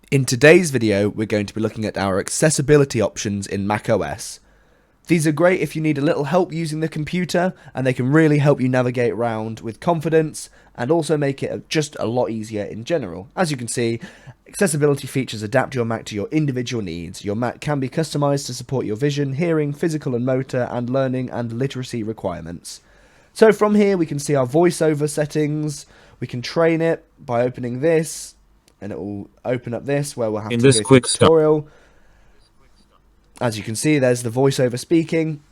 In today's video, we're going to be looking at our accessibility options in macOS. These are great if you need a little help using the computer, and they can really help you navigate around with confidence and also make it just a lot easier in general. As you can see, accessibility features adapt your Mac to your individual needs. Your Mac can be customized to support your vision, hearing, physical and motor, and learning and literacy requirements. So from here we can see our voiceover settings. We can train it by opening this, and it will open up this where we'll have to go through the tutorial. As you can see, there's the voiceover speaking.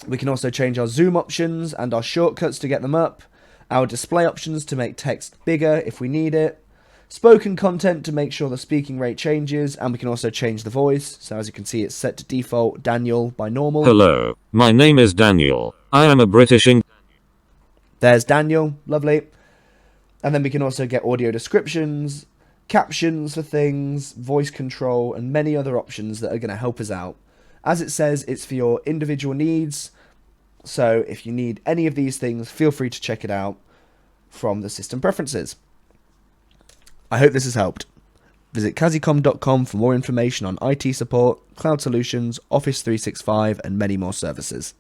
We can also change our zoom options and our shortcuts to get them up, our display options to make text bigger if we need it, spoken content to make sure the speaking rate changes, and we can also change the voice. So as you can see, it's set to default Daniel by normal. Hello, my name is Daniel. I am a British English. There's Daniel, lovely. And then we can also get audio descriptions, captions for things, voice control, and many other options that are going to help us out. As it says, it's for your individual needs, so if you need any of these things, feel free to check it out from the system preferences. I hope this has helped. Visit kazzicom.com for more information on IT support, cloud solutions, Office 365, and many more services.